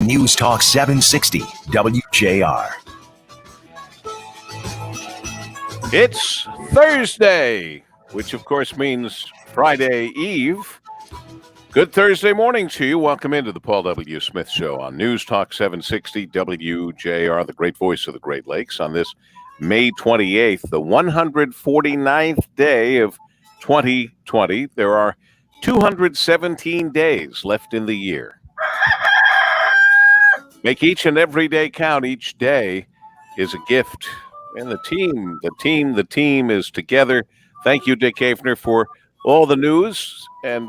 News Talk 760 WJR. It's Thursday, which of course means Friday Eve. Good Thursday morning to you. Welcome into the Paul W. Smith Show on News Talk 760 WJR, the great voice of the Great Lakes, on this May 28th, the 149th day of 2020. There are 217 days left in the year. Make each and every day count. Each day is a gift. And the team is together. Thank you, Dick Hafner, for all the news and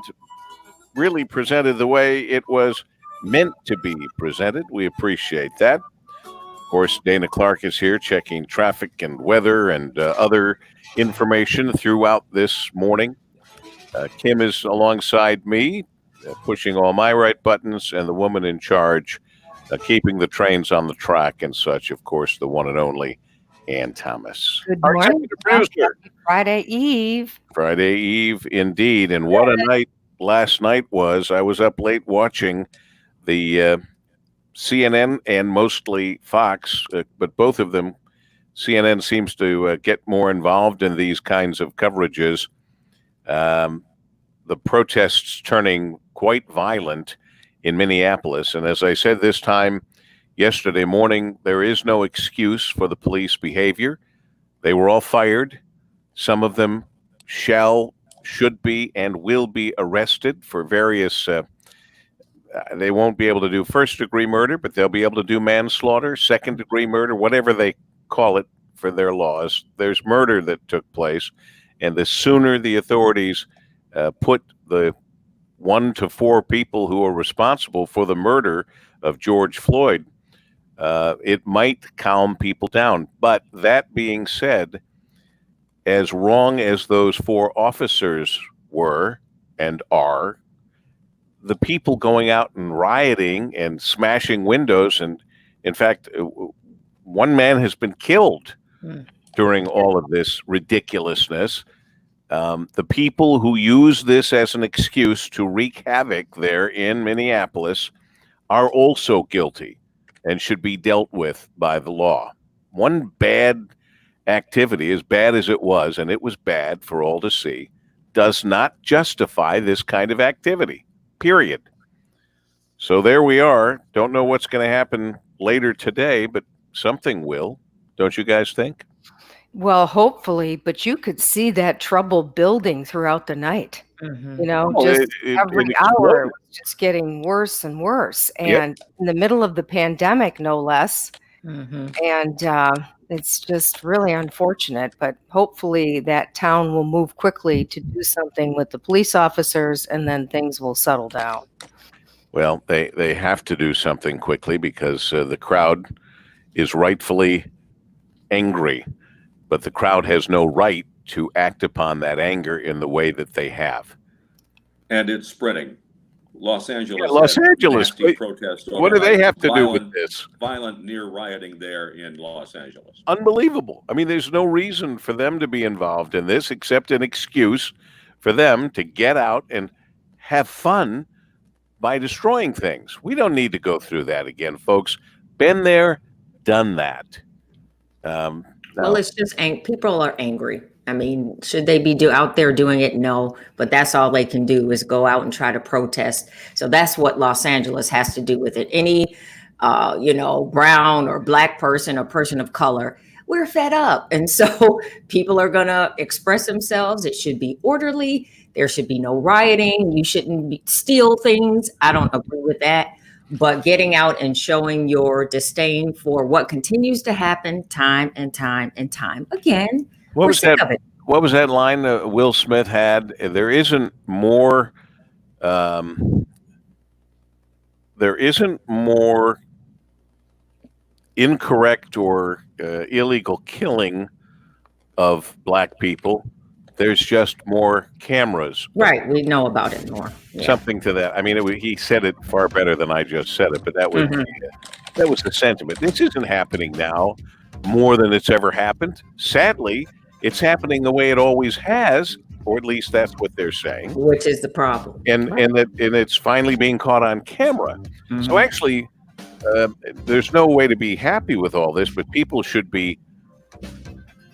really presented the way it was meant to be presented. We appreciate that. Of course, Dana Clark is here checking traffic and weather and other information throughout this morning. Kim is alongside me, pushing all my right buttons, and the woman in charge, keeping the trains on the track and such, of course, the one and only Ann Thomas. Good morning. Friday Eve. Friday Eve, indeed. And what a night last night was. I was up late watching the CNN and mostly Fox, but both of them, CNN seems to get more involved in these kinds of coverages. The protests turning quite violent in Minneapolis. And as I said this time yesterday morning, there is no excuse for the police behavior. They were all fired. Some of them should be, and will be arrested for various, they won't be able to do first-degree murder, but they'll be able to do manslaughter, second-degree murder, whatever they call it for their laws. There's murder that took place, and the sooner the authorities put the 1 to 4 people who are responsible for the murder of George Floyd, it might calm people down. But that being said, as wrong as those 4 officers were and are, the people going out and rioting and smashing windows, and in fact, one man has been killed during all of this ridiculousness. The people who use this as an excuse to wreak havoc there in Minneapolis are also guilty and should be dealt with by the law. One bad activity, as bad as it was, and it was bad for all to see, does not justify this kind of activity, period. So there we are. Don't know what's going to happen later today, but something will. Don't you guys think? Well, hopefully, but you could see that trouble building throughout the night. Mm-hmm. You know, just every hour it was just getting worse and worse. And in the middle of the pandemic, no less. Mm-hmm. And it's just really unfortunate. But hopefully that town will move quickly to do something with the police officers, and then things will settle down. Well, they have to do something quickly because the crowd is rightfully angry. But the crowd has no right to act upon that anger in the way that they have. And it's spreading. Los Angeles. Protest. What do they have to do with this? Violent near rioting there in Los Angeles. Unbelievable. I mean, there's no reason for them to be involved in this except an excuse for them to get out and have fun by destroying things. We don't need to go through that again, folks. Been there, done that. Well, it's just people are angry. I mean, should they be out there doing it? No, but that's all they can do is go out and try to protest. So that's what Los Angeles has to do with it. Any, brown or black person or person of color, we're fed up. And so people are going to express themselves. It should be orderly. There should be no rioting. You shouldn't steal things. I don't agree with that. But getting out and showing your disdain for what continues to happen time and time and time again. What was that line Will Smith had? There isn't more incorrect or illegal killing of black people. There's just more cameras. Right. We know about it more. Yeah. Something to that. I mean, he said it far better than I just said it, but that was that was the sentiment. This isn't happening now more than it's ever happened. Sadly, it's happening the way it always has, or at least that's what they're saying. Which is the problem. And it's finally being caught on camera. Mm-hmm. So actually, there's no way to be happy with all this, but people should be,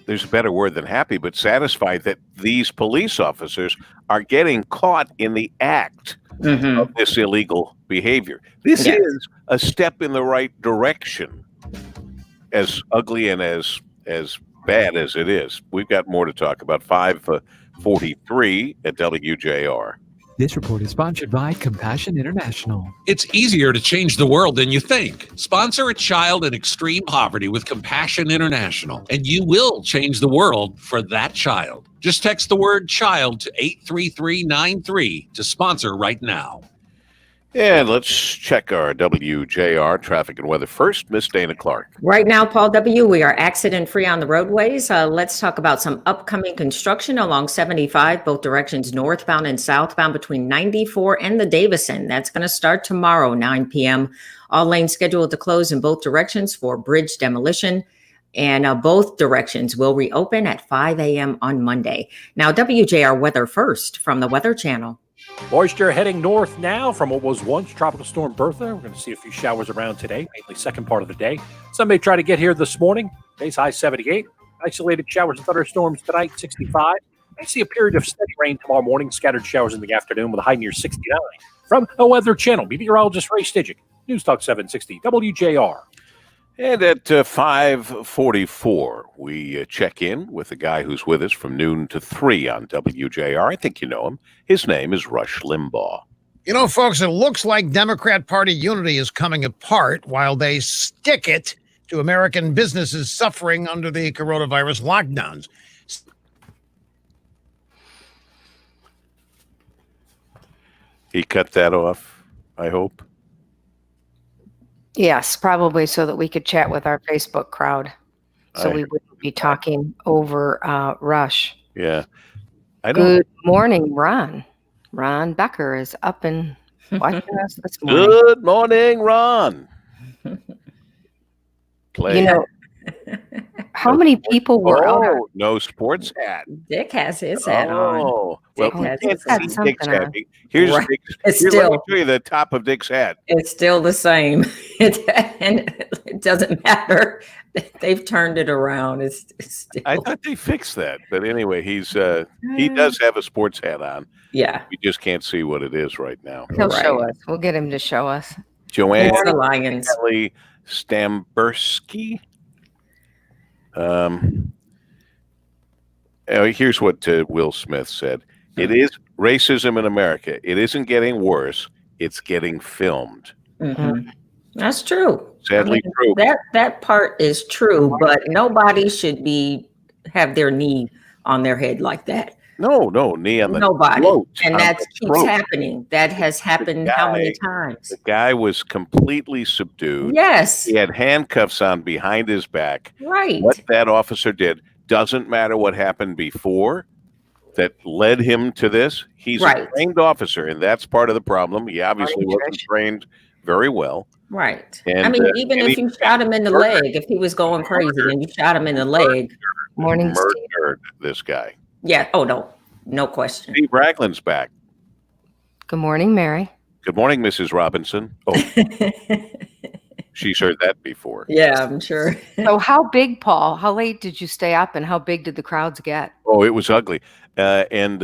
there's a better word than happy, but satisfied that these police officers are getting caught in the act of this illegal behavior. This is a step in the right direction, as ugly and as bad as it is. We've got more to talk about. 5:43 at WJR. This report is sponsored by Compassion International. It's easier to change the world than you think. Sponsor a child in extreme poverty with Compassion International, and you will change the world for that child. Just text the word child to 83393 to sponsor right now. And let's check our WJR traffic and weather first. Miss Dana Clark. Right now, Paul W., we are accident-free on the roadways. Let's talk about some upcoming construction along 75, both directions northbound and southbound between 94 and the Davison. That's going to start tomorrow, 9 p.m. All lanes scheduled to close in both directions for bridge demolition. And both directions will reopen at 5 a.m. on Monday. Now, WJR weather first from the Weather Channel. Moisture heading north now from what was once Tropical Storm Bertha. We're going to see a few showers around today, mainly second part of the day. Some may try to get here this morning. Today's high 78. Isolated showers and thunderstorms tonight, 65. May see a period of steady rain tomorrow morning. Scattered showers in the afternoon with a high near 69. From the Weather Channel, meteorologist Ray Stidgick, News Talk 760 WJR. And at 5:44, we check in with the guy who's with us from noon to 3 on WJR. I think you know him. His name is Rush Limbaugh. You know, folks, it looks like Democrat Party unity is coming apart while they stick it to American businesses suffering under the coronavirus lockdowns. He cut that off, I hope. Yes, probably so that we could chat with our Facebook crowd. So we wouldn't be talking over Rush. Yeah. Good morning, Ron. Ron Becker is up and watching us this morning. Good morning, Ron. Clay. You know, how many people were out? No sports hat. Dick has his hat on. Oh, well, Dick has can't his hat. see Dick's hat. Here's Right. Dick's. It's Here, still- let me show you the top of Dick's hat. It's still the same. And it doesn't matter. They've turned it around. It's still. I thought they fixed that, but anyway, he does have a sports hat on. Yeah. We just can't see what it is right now. He'll show us. We'll get him to show us. Joanne It's the Lions. Kelly Stamberski. Here's what Will Smith said. It is racism in America. It isn't getting worse. It's getting filmed. Mm-hmm. That's true. Sadly true. That part is true, but nobody should have their knee on their head like that. No, knee on the Nobody. throat. And on that the keeps throat. happening. That has happened how many times? The guy was completely subdued. Yes. He had handcuffs on behind his back. Right. What that officer did doesn't matter what happened before that led him to this. He's a trained officer, and that's part of the problem. He obviously wasn't trained very well. Right. And, I mean, even if you shot him in the leg, if he was going crazy and you shot him in the leg. Morning, Steve. Murdered this guy. Yeah. Oh, no question. Steve Ragland's back. Good morning, Mary. Good morning, Mrs. Robinson. Oh, she's heard that before. Yeah, I'm sure. So how big, Paul? How late did you stay up and how big did the crowds get? Oh, it was ugly. And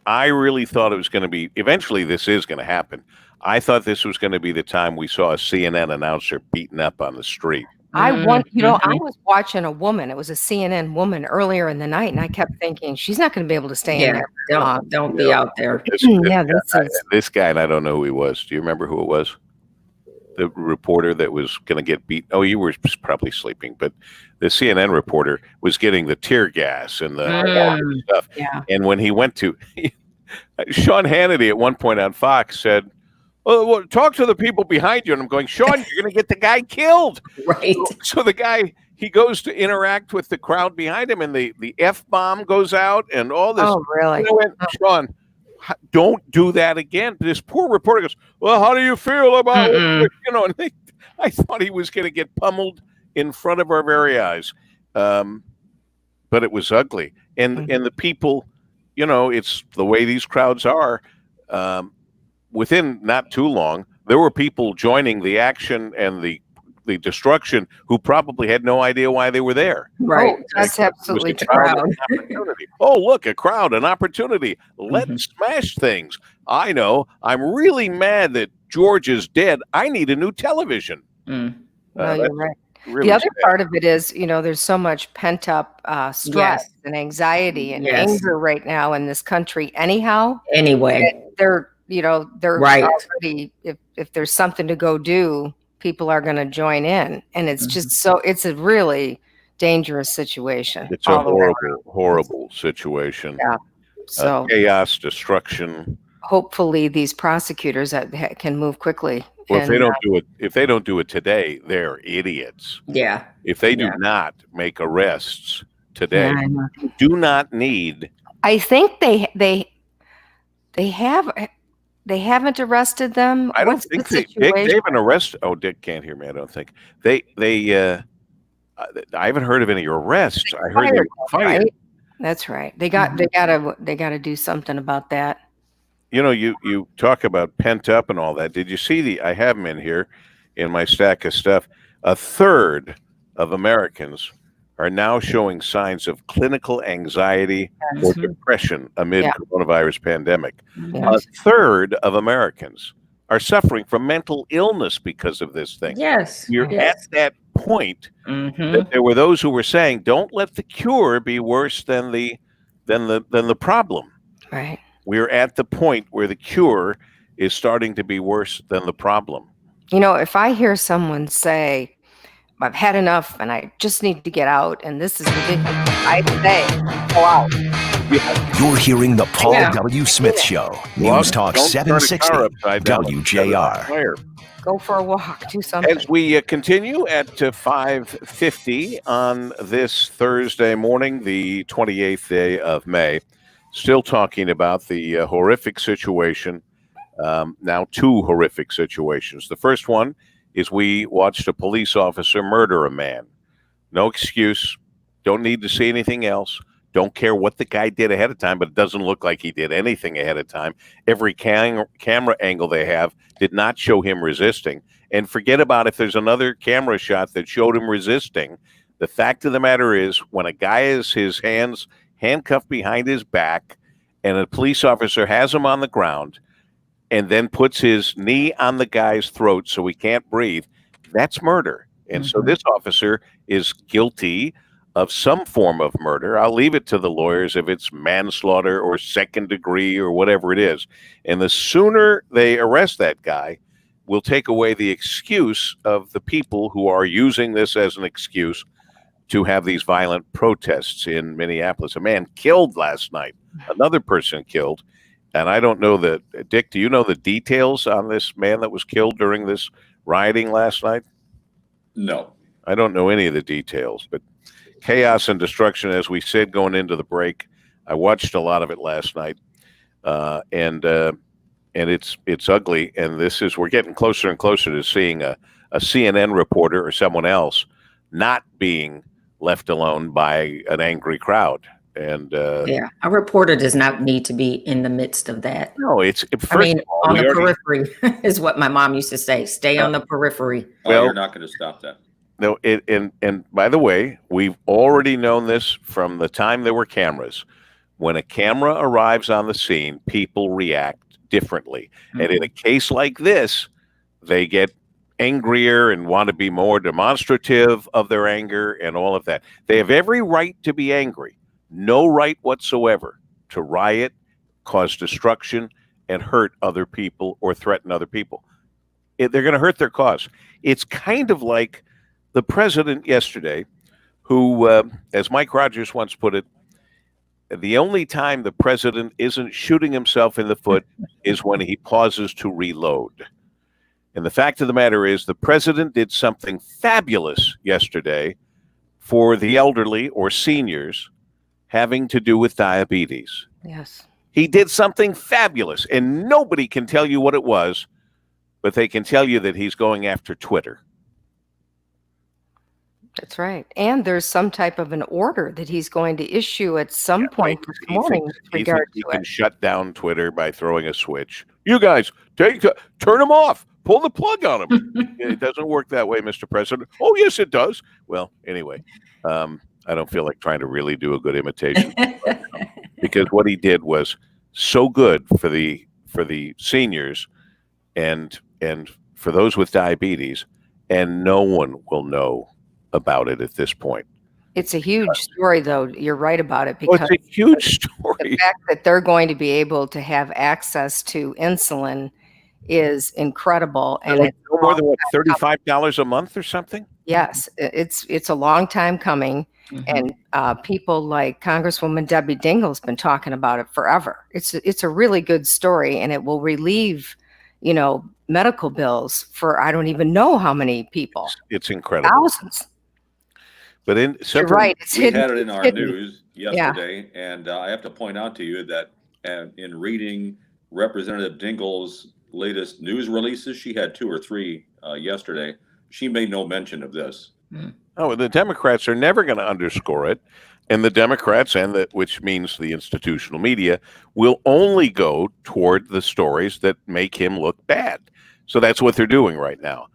I really thought it was going to be, eventually this is going to happen. I thought this was going to be the time we saw a CNN announcer beaten up on the street. I was watching a woman. It was a CNN woman earlier in the night, and I kept thinking she's not going to be able to stay in there. Don't be out there. This guy, and I don't know who he was. Do you remember who it was? The reporter that was going to get beat. Oh, you were probably sleeping, but the CNN reporter was getting the tear gas and the stuff. Yeah. And when he went to Sean Hannity at one point on Fox said, well, talk to the people behind you. And I'm going, Sean, you're going to get the guy killed. Right. So the guy, he goes to interact with the crowd behind him, and the F-bomb goes out and all this. Oh, really? And I went, Sean, don't do that again. This poor reporter goes, well, how do you feel about, and I thought he was going to get pummeled in front of our very eyes. But it was ugly. And the people, it's the way these crowds are. Within not too long, there were people joining the action and the destruction who probably had no idea why they were there. Right. Oh, that's absolutely It was a true. crowd, an opportunity. Oh, look, a crowd, an opportunity. Let's smash things. I know. I'm really mad that George is dead. I need a new television. No, you're right. Really The other sad. part of it is, there's so much pent up stress and anxiety and anger right now in this country. Anyhow, Anyway, they're Right. already, if there's something to go do, people are going to join in, and it's just it's a really dangerous situation. It's a horrible situation. Yeah. So chaos, destruction. hopefully these prosecutors can move quickly. Well, if they don't do it today, they're idiots. Yeah. If they do not make arrests today, Yeah, I know. do not need. I think they haven't arrested them. I don't What's think the they situation? haven't arrested. Oh, Dick can't hear me. I don't think they. I haven't heard of any arrests. I heard they were fired. Right? That's right. They gotta do something about that. You talk about pent up and all that. Did you see I have them in here in my stack of stuff. A third of Americans are now showing signs of clinical anxiety or depression amid coronavirus pandemic. A third of Americans are suffering from mental illness because of this thing. Yes. You're at that point that there were those who were saying, don't let the cure be worse than the problem. Right. We're at the point where the cure is starting to be worse than the problem. If I hear someone say, I've had enough and I just need to get out and this is ridiculous, I'd say, go out. You're hearing the Paul W. Smith Show. News Talk Don't turn a 760 car upside down. WJR. Go for a walk, do something. As we continue at 5:50 on this Thursday morning, the 28th day of May, still talking about the horrific situation. Now, two horrific situations. The first one is we watched a police officer murder a man. No excuse. Don't need to see anything else. Don't care what the guy did ahead of time, but it doesn't look like he did anything ahead of time. Every camera angle they have did not show him resisting. And forget about if there's another camera shot that showed him resisting. The fact of the matter is, when a guy has his hands handcuffed behind his back and a police officer has him on the ground and then puts his knee on the guy's throat so he can't breathe, that's murder. And so this officer is guilty of some form of murder. I'll leave it to the lawyers if it's manslaughter or second degree or whatever it is. And the sooner they arrest that guy, will take away the excuse of the people who are using this as an excuse to have these violent protests in Minneapolis. A man killed last night, another person killed. And I don't know Dick, do you know the details on this man that was killed during this rioting last night? No. I don't know any of the details, but chaos and destruction, as we said going into the break. I watched a lot of it last night, and it's ugly. And we're getting closer and closer to seeing a CNN reporter or someone else not being left alone by an angry crowd. And a reporter does not need to be in the midst of that. No, on the periphery is what my mom used to say. Stay on the periphery. Well, you're not going to stop that. No, and by the way, we've already known this from the time there were cameras. When a camera arrives on the scene, people react differently. And in a case like this, they get angrier and want to be more demonstrative of their anger and all of that. They have every right to be angry. No right whatsoever to riot, cause destruction, and hurt other people or threaten other people. They're going to hurt their cause. It's kind of like the president yesterday, who, as Mike Rogers once put it, the only time the president isn't shooting himself in the foot is when he pauses to reload. And the fact of the matter is, the president did something fabulous yesterday for the elderly or seniors having to do with diabetes. Yes. He did something fabulous, and nobody can tell you what it was, but they can tell you that he's going after Twitter. That's right. And there's some type of an order that he's going to issue at some point this morning with regard to he can shut down Twitter by throwing a switch. You guys, turn them off. pull the plug on him. It doesn't work that way, Mr. President. Oh, yes, it does. Well, anyway, I don't feel like trying to really do a good imitation because what he did was so good for the seniors and for those with diabetes, and no one will know about it at this point. It's a huge story, though. You're right about it, because it's a huge story. The fact that they're going to be able to have access to insulin is incredible, and it's no more than $35 a month or something. Yes, it's a long time coming, and people like Congresswoman Debbie Dingell's been talking about it forever. It's a really good story, and it will relieve, medical bills for I don't even know how many people. It's incredible, thousands. But you're right. We had it in our news yesterday, and I have to point out to you that in reading Representative Dingell's latest news releases, she had 2 or 3 yesterday. She made no mention of this. Oh, the Democrats are never going to underscore it, and the Democrats, which means the institutional media, will only go toward the stories that make him look bad. So that's what they're doing right now,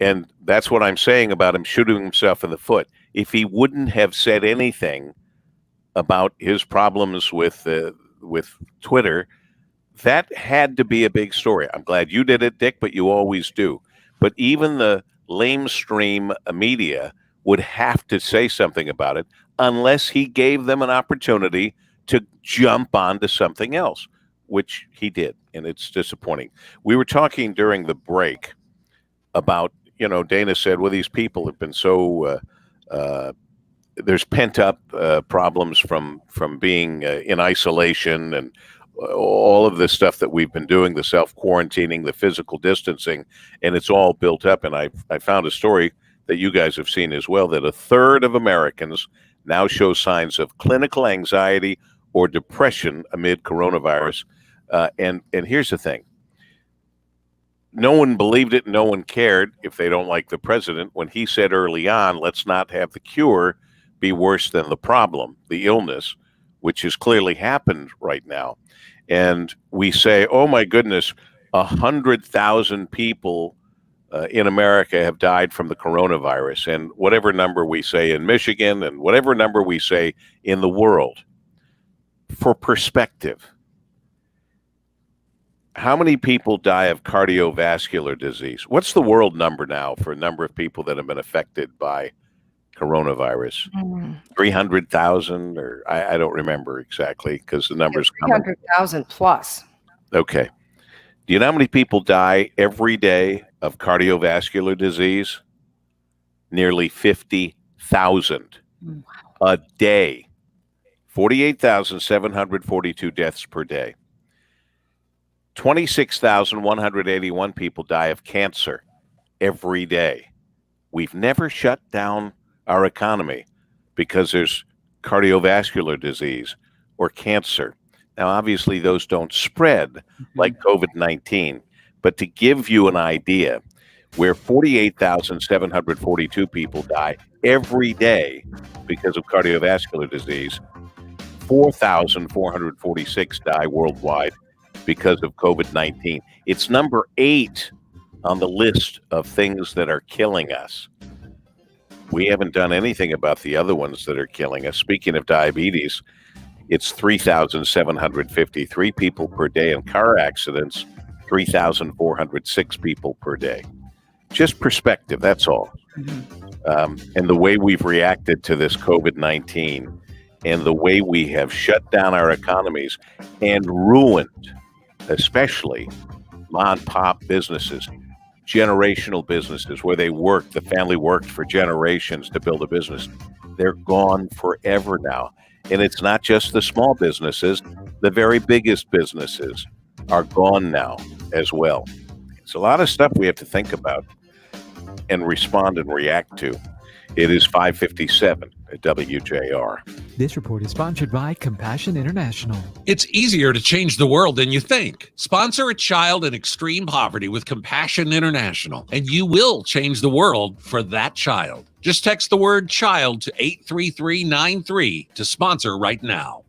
and that's what I'm saying about him shooting himself in the foot. If he wouldn't have said anything about his problems with Twitter, that had to be a big story. I'm glad you did it, Dick, but you always do. But even the lamestream media would have to say something about it unless he gave them an opportunity to jump onto something else, which he did, and it's disappointing. We were talking during the break about, Dana said, well, these people have been so there's pent-up problems from being in isolation and all of this stuff that we've been doing, the self-quarantining, the physical distancing, and it's all built up. And I found a story that you guys have seen as well, that 1/3 of Americans now show signs of clinical anxiety or depression amid coronavirus. And here's the thing. No one believed it. No one cared if they don't like the president when he said early on, let's not have the cure be worse than the problem, the illness, which has clearly happened right now. And we say, oh, my goodness, 100,000 people in America have died from the coronavirus. And whatever number we say in Michigan and whatever number we say in the world, for perspective, how many people die of cardiovascular disease? What's the world number now for a number of people that have been affected by coronavirus? 300,000, or I don't remember exactly because the numbers 300,000 plus. Okay. Do you know how many people die every day of cardiovascular disease? Nearly 50,000 a day. 48,742 deaths per day. 26,181 people die of cancer every day. We've never shut down our economy because there's cardiovascular disease or cancer. Now, obviously, those don't spread like COVID-19, but to give you an idea, where 48,742 people die every day because of cardiovascular disease, 4,446 die worldwide because of COVID-19. It's number 8 on the list of things that are killing us. We haven't done anything about the other ones that are killing us. Speaking of diabetes, it's 3,753 people per day in car accidents, 3,406 people per day. Just perspective, that's all. And the way we've reacted to this COVID-19 and the way we have shut down our economies and ruined, especially mom-and-pop businesses, generational businesses where they worked, the family worked for generations to build a business. They're gone forever now. And it's not just the small businesses, the very biggest businesses are gone now as well. It's a lot of stuff we have to think about and respond and react to. It is 5:57 at WJR. This report is sponsored by Compassion International. It's easier to change the world than you think. Sponsor a child in extreme poverty with Compassion International, and you will change the world for that child. Just text the word child to 83393 to sponsor right now.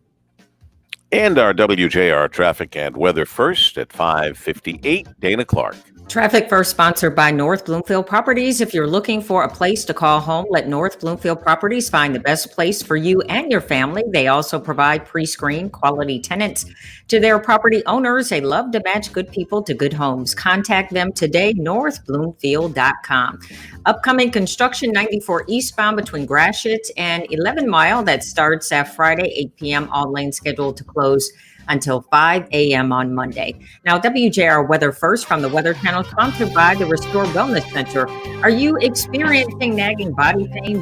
And our WJR traffic and weather first at 5:58, Dana Clark. Traffic First sponsored by North Bloomfield Properties. If you're looking for a place to call home, let North Bloomfield Properties find the best place for you and your family. They also provide pre-screened quality tenants to their property owners. They love to match good people to good homes. Contact them today, northbloomfield.com. Upcoming construction 94 eastbound between Gratiot and 11 Mile. That starts at Friday, 8 p.m. All lanes scheduled to close until 5 a.m. on Monday. Now, WJR Weather First from the Weather Channel, sponsored by the Restore Wellness Center. Are you experiencing nagging body pain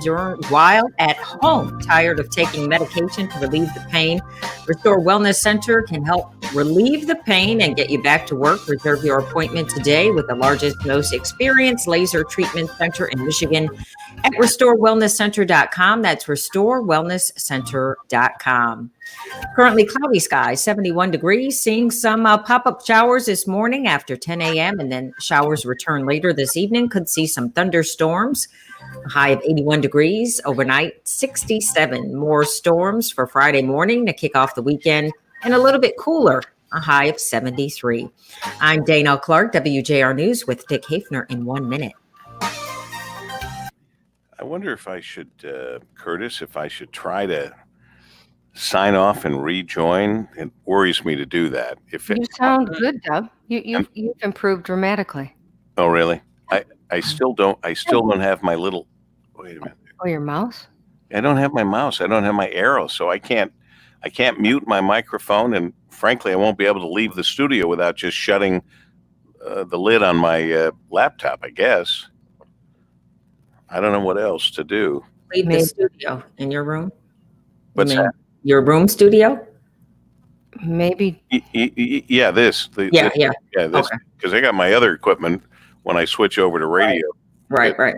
while at home? Tired of taking medication to relieve the pain? Restore Wellness Center can help relieve the pain and get you back to work. Reserve your appointment today with the largest, most experienced laser treatment center in Michigan at restorewellnesscenter.com. That's restorewellnesscenter.com. Currently cloudy skies, 71 degrees, seeing some pop-up showers this morning after 10 a.m. and then showers return later this evening. Could see some thunderstorms. A high of 81 degrees, overnight 67. More storms for Friday morning to kick off the weekend and a little bit cooler, a high of 73. I'm Dana Clark, WJR News with Dick Hafner in 1 minute. I wonder if I should, Curtis, if I should try to sign off and rejoin. It worries me to do that. You sound good, Dub. You've improved dramatically. Oh, really? I still don't have my little. Wait a minute. Oh, your mouse? I don't have my mouse. I don't have my arrow, so I can't mute my microphone. And frankly, I won't be able to leave the studio without just shutting the lid on my laptop. I guess. I don't know what else to do. Leave the studio in your room. What's that? Your room studio? Maybe. Yeah, this. Yeah. This, because I got my other equipment when I switch over to radio. Right.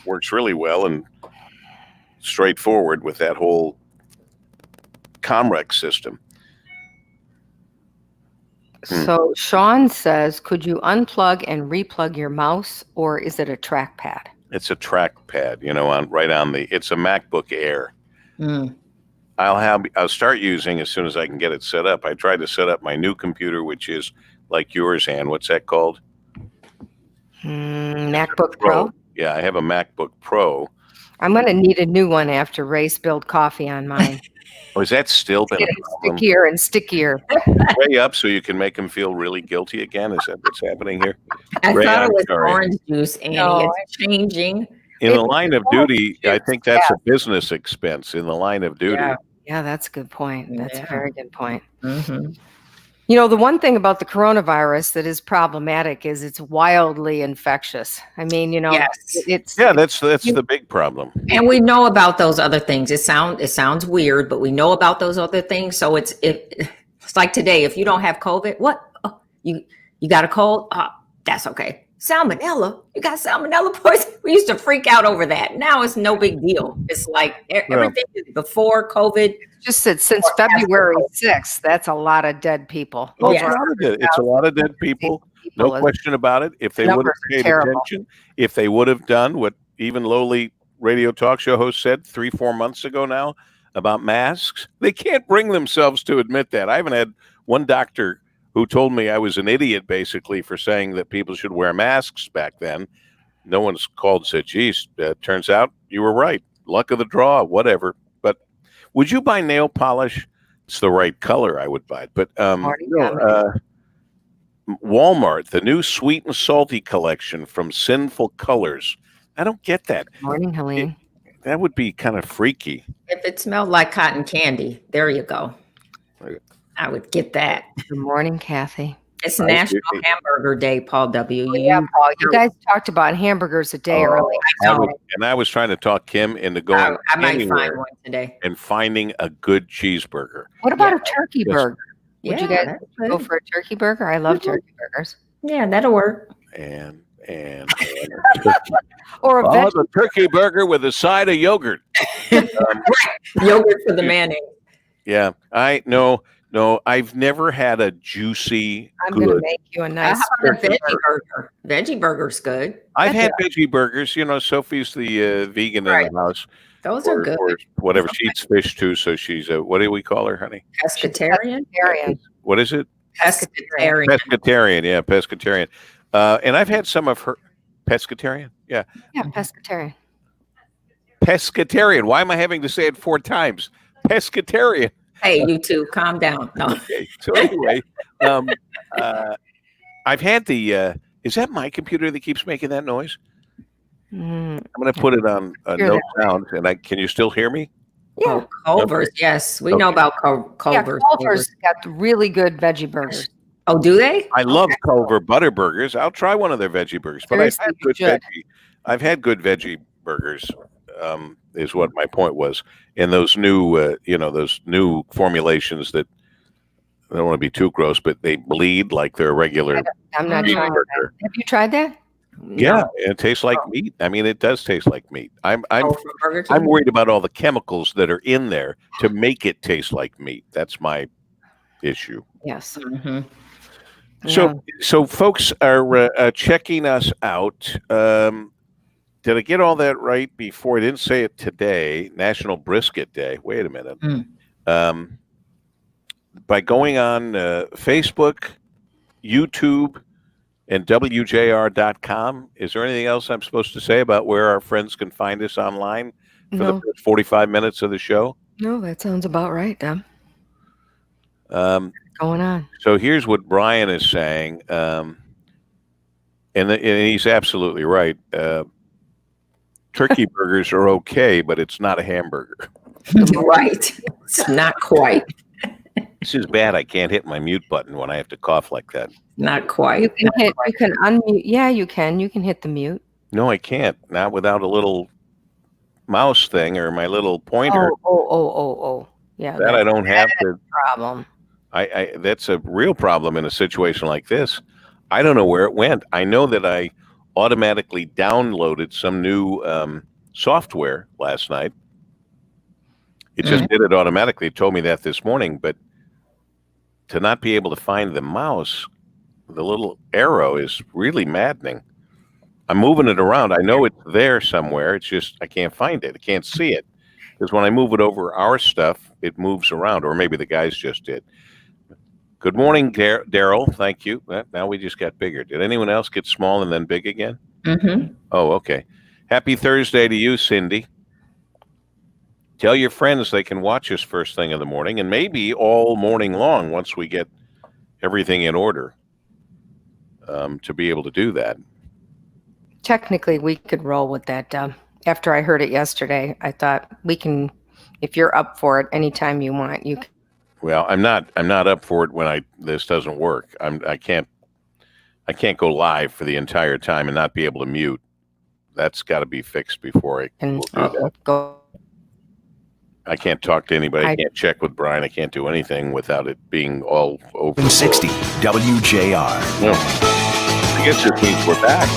Works really well and straightforward with that whole Comrex system. So Sean says, could you unplug and replug your mouse, or is it a trackpad? It's a trackpad, it's a MacBook Air. I'll start using as soon as I can get it set up. I tried to set up my new computer, which is like yours, Ann. What's that called? MacBook Pro. Yeah, I have a MacBook Pro. I'm going to need a new one after Ray spilled coffee on mine. Oh, is that still been a problem? Stickier and stickier. Way up so you can make him feel really guilty again? Is that what's happening here? I thought it was orange juice, Annie. No, it's changing. In the line of duty, I think that's a business expense in the line of duty. Yeah, that's a good point. That's a very good point. Mm-hmm. The one thing about the coronavirus that is problematic is it's wildly infectious. I mean, that's the big problem. And we know about those other things. It sounds weird, but we know about those other things. So it's like today, if you don't have COVID, what? Oh, you got a cold? That's okay. Salmonella? You got salmonella poison? We used to freak out over that. Now it's no big deal. It's like everything before COVID. Just that since February 6th, that's a lot of dead people. Oh, it's a lot of dead people. No question about it. If they would have paid attention, if they would have done what even lowly radio talk show host said 3-4 months ago now about masks, they can't bring themselves to admit that. I haven't had one doctor who told me I was an idiot, basically, for saying that people should wear masks back then. No one's called and said, geez, turns out you were right. Luck of the draw, whatever. But would you buy nail polish? It's the right color, I would buy it. But Walmart, the new sweet and salty collection from Sinful Colors. I don't get that. Morning, Helene. That would be kind of freaky. If it smelled like cotton candy, there you go. I would get that. Good morning, Kathy. It's National Hamburger Day, Paul W. Paul. You guys talked about hamburgers a day early. And I was trying to talk Kim into going I might find one today. And finding a good cheeseburger. What about a turkey burger? Would you guys go for a turkey burger? I love turkey burgers. Yeah, that'll work. And or a turkey burger with a side of yogurt. Yogurt for the mayonnaise. Yeah, No, I've never had a juicy. I'm going to make you a nice veggie burger. Veggie burger's good. I've had veggie burgers. Sophie's the vegan in the house. Those are good. Or whatever. She eats fish too, so she's a, what do we call her, honey? Pescatarian. What is it? Pescatarian. Pescatarian, yeah, pescatarian. And I've had some of her pescatarian. Yeah. Yeah, pescatarian. Pescatarian. Why am I having to say it 4 times? Pescatarian. Hey, you two, calm down. No. Okay. So anyway, I've had the. Is that my computer that keeps making that noise? I'm going to put it on no sound, and can you still hear me? Yeah. Oh, Culver's, yes. We know about Culver's. Yeah, Culver's got really good veggie burgers. Oh, do they? I love Culver Butter Burgers. I'll try one of their veggie burgers. But I've had good veggie burgers, is what my point was. And those new, those new formulations that, I don't want to be too gross, but they bleed like they're a regular I'm not trying that. Have you tried that? Yeah, it tastes like meat. I mean, it does taste like meat. I'm worried about all the chemicals that are in there to make it taste like meat. That's my issue. Yes. So folks are checking us out. Did I get all that right before? I didn't say it today. National Brisket Day. Wait a minute. By going on Facebook, YouTube, and WJR.com. Is there anything else I'm supposed to say about where our friends can find us online for the first 45 minutes of the show? No, that sounds about right, Dom. Going on. So here's what Brian is saying, and he's absolutely right. Turkey burgers are okay, but it's not a hamburger. Right. It's not quite. This is bad. I can't hit my mute button when I have to cough like that. Not quite. You can unmute. Yeah, you can. You can hit the mute. No, I can't. Not without a little mouse thing or my little pointer. Oh. Yeah. That I don't have to. Problem. I that's a real problem in a situation like this. I don't know where it went. I know that I automatically downloaded some new software last night. It just did it automatically. It told me that this morning, but to not be able to find the mouse, the little arrow, is really maddening. I'm moving it around. I know it's there somewhere. It's just I can't find it. I can't see it. Because when I move it over our stuff, it moves around, or maybe the guys just did. Good morning, Daryl. Thank you. Now we just got bigger. Did anyone else get small and then big again? Mm-hmm. Oh, okay. Happy Thursday to you, Cindy. Tell your friends they can watch us first thing in the morning and maybe all morning long once we get everything in order to be able to do that. Technically, we could roll with that. After I heard it yesterday, I thought we can, if you're up for it anytime you want, you can. Well, I'm not up for it when this doesn't work. I can't go live for the entire time and not be able to mute. That's got to be fixed before I can do that. Go. I can't talk to anybody. I can't check with Brian. I can't do anything without it being all over. 60 WJR. No. I guess this means we're back.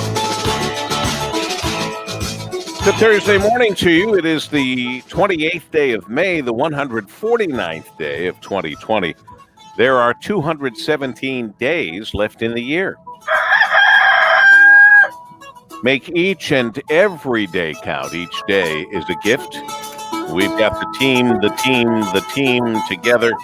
Good Thursday morning to you. It is the 28th day of May, the 149th day of 2020. There are 217 days left in the year. Make each and every day count. Each day is a gift. We've got the team together.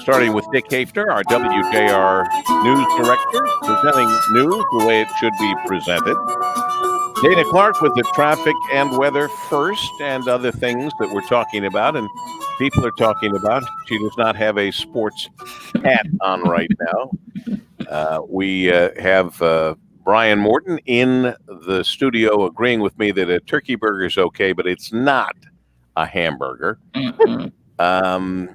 Starting with Dick Hafner, our WJR news director, presenting news the way it should be presented. Dayna Clark with the traffic and weather first and other things that we're talking about and people are talking about. She does not have a sports hat on right now. We have Brian Morton in the studio agreeing with me that a turkey burger is okay, but it's not a hamburger. And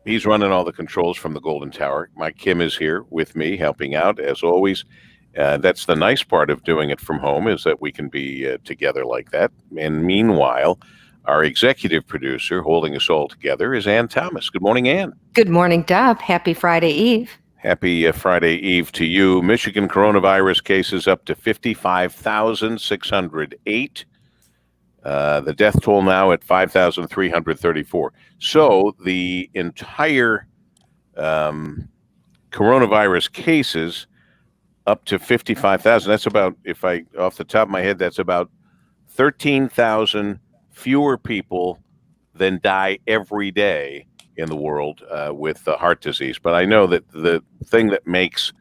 he's running all the controls from the Golden Tower. Mike Kim is here with me, helping out as always. That's the nice part of doing it from home, is that we can be together like that. And meanwhile, our executive producer holding us all together is Ann Thomas. Good morning, Ann. Good morning, Deb. Happy Friday Eve. Happy Friday Eve to you. Michigan coronavirus cases up to 55,608. The death toll now at 5,334. So the entire coronavirus cases up to 55,000. That's about, if I, off the top of my head, that's about 13,000 fewer people than die every day in the world with heart disease. But I know that the thing that makes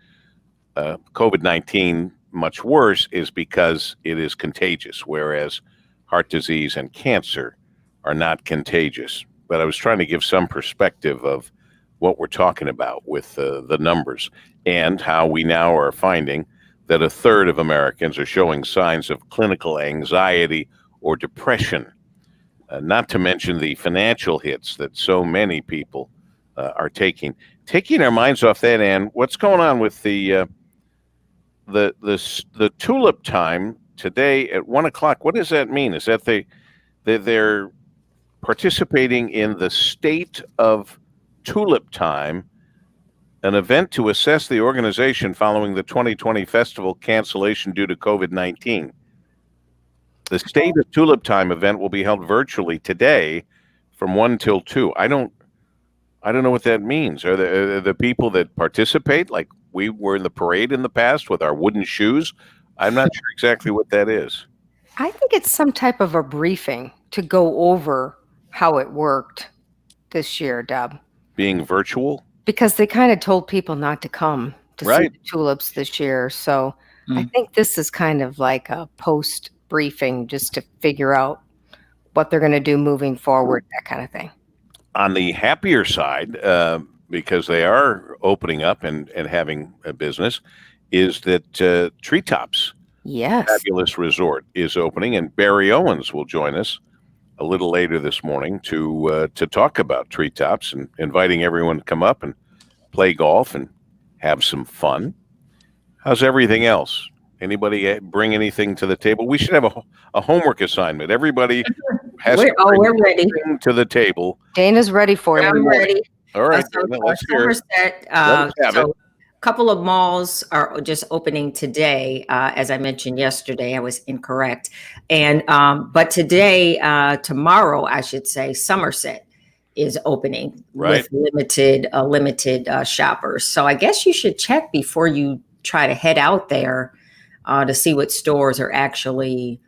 COVID-19 much worse is because it is contagious, whereas heart disease and cancer are not contagious. But I was trying to give some perspective of what we're talking about with the numbers, and how we now are finding that a third of Americans are showing signs of clinical anxiety or depression, not to mention the financial hits that so many people are taking. Taking our minds off that, Ann, what's going on with the tulip time today at 1 o'clock? What does that mean? Is that they're participating in the State of Tulip Time, an event to assess the organization following the 2020 festival cancellation due to COVID-19. The State of Tulip Time event will be held virtually today from 1 till 2. I don't know what that means. Are the people that participate, like we were in the parade in the past with our wooden shoes? I'm not sure exactly what that is. I think it's some type of a briefing to go over how it worked this year, Deb. Being virtual? Because they kind of told people not to come to see Right. the tulips this year. So I think this is kind of like a post briefing just to figure out what they're going to do moving forward, that kind of thing. On the happier side, because they are opening up and having a business, is that Treetops Yes. Fabulous Resort is opening, and Barry Owens will join us a little later this morning to talk about Treetops, and inviting everyone to come up and play golf and have some fun. How's everything else? Anybody bring anything to the table? We should have a homework assignment. Everybody has to bring we're ready something to the table. Dana's ready for it. I'm ready. All right, So, let's hear it. Somerset, Let's have it. a couple of malls are just opening today. As I mentioned yesterday, I was incorrect. And but today, tomorrow, I should say, Somerset is opening Right. with limited shoppers. So I guess you should check before you try to head out there to see what stores are actually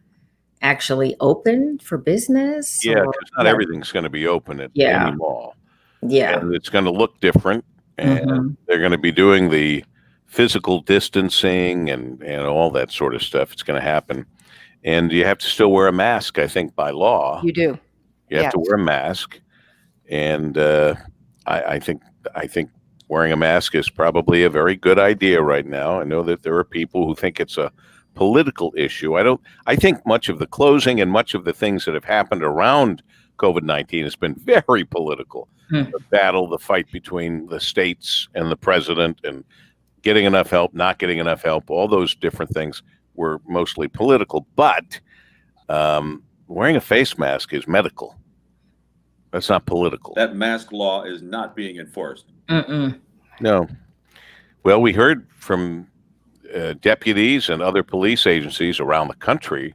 open for business. Yeah, or- because not everything's going to be open at Yeah. any mall. Yeah. And it's going to look different, and they're going to be doing the physical distancing and all that sort of stuff. It's going to happen. And you have to still wear a mask, I think, by law. You do. You have Yes. to wear a mask. And I think wearing a mask is probably a very good idea right now. I know that there are people who think it's a political issue. I think much of the closing and much of the things that have happened around COVID-19 has been very political. The battle, the fight between the states and the president, and getting enough help, not getting enough help, all those different things were mostly political. But wearing a face mask is medical. That's not political. That mask law is not being enforced. No. Well, we heard from deputies and other police agencies around the country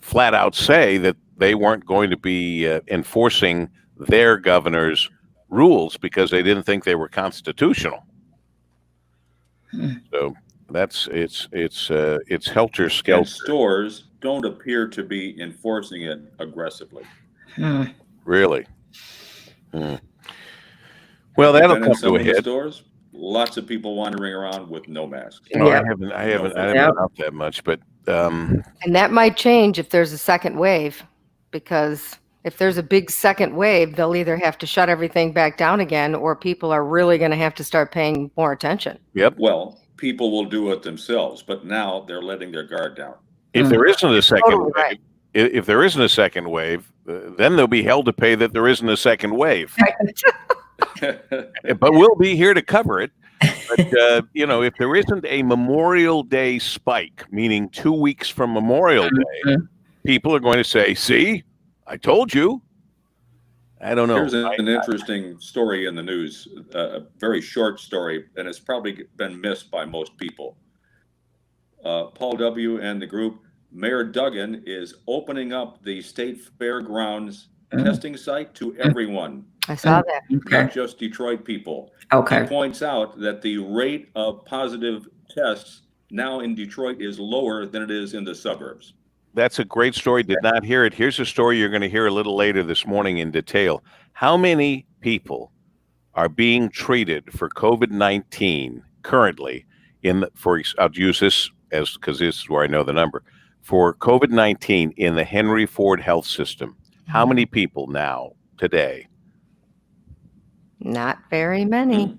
flat out say that they weren't going to be enforcing their governor's rules because they didn't think they were constitutional. So it's helter skelter. And stores don't appear to be enforcing it aggressively. Really? Well, that'll Been in come some to a of the head. stores, lots of people wandering around with no masks. No, Yeah. I haven't been out that much, but And that might change if there's a second wave, because if there's a big second wave, they'll either have to shut everything back down again, or people are really going to have to start paying more attention. yep. Well, people will do it themselves, but now they're letting their guard down. If there isn't a second Totally wave, right. if there isn't a second wave, then they'll be held to pay that there isn't a second wave. But we'll be here to cover it. But if there isn't a Memorial Day spike, meaning 2 weeks from Memorial Day, people are going to say, "See, I told you." I don't know. Here's an interesting story in the news, a very short story, and it's probably been missed by most people. Paul W. and the group, Mayor Duggan is opening up the state fairgrounds testing site to everyone, I saw that. not just Detroit people. Okay. He points out that the rate of positive tests now in Detroit is lower than it is in the suburbs. That's a great story. Did not hear it. Here's a story you're going to hear a little later this morning in detail. How many people are being treated for COVID-19 currently I'll use this because this is where I know the number. For COVID-19 in the Henry Ford Health System, how many people now, today? Not very many.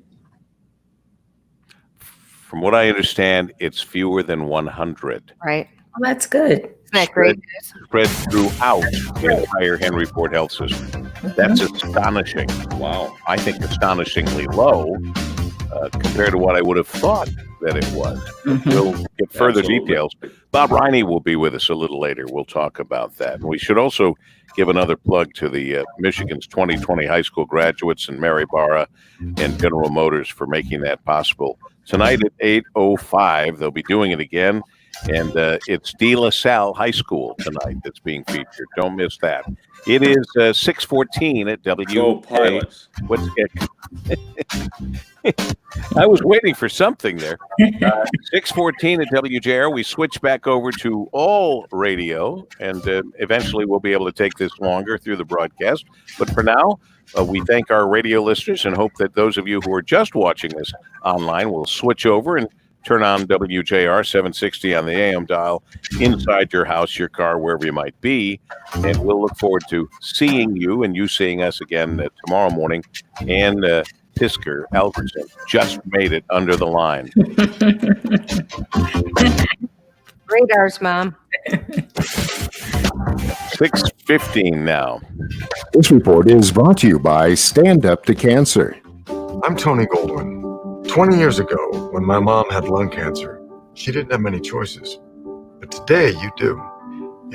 From what I understand, it's fewer than 100. Right. Well, that's good. Isn't that great news? Spread throughout the entire Henry Ford Health System. That's astonishing. Wow. I think astonishingly low compared to what I would have thought that it was. We'll get further details. Bob Riney will be with us a little later. We'll talk about that. And we should also give another plug to the Michigan's 2020 high school graduates and Mary Barra and General Motors for making that possible. Tonight at 8:05, they'll be doing it again. And it's De La Salle High School tonight that's being featured. Don't miss that. It is 6:14 at WJ. Go Pilots. What's it? I was waiting for something there. 6:14 at WJR. We switch back over to all radio, and eventually we'll be able to take this longer through the broadcast. But for now, we thank our radio listeners and hope that those of you who are just watching this online will switch over and turn on WJR 760 on the AM dial inside your house, your car, wherever you might be. And we'll look forward to seeing you and you seeing us again tomorrow morning. And Pisker Alverson just made it under the line. Radars, Mom. 6:15 now. This report is brought to you by Stand Up to Cancer. I'm Tony Goldwyn. 20 years ago, when my mom had lung cancer, she didn't have many choices. But today, you do.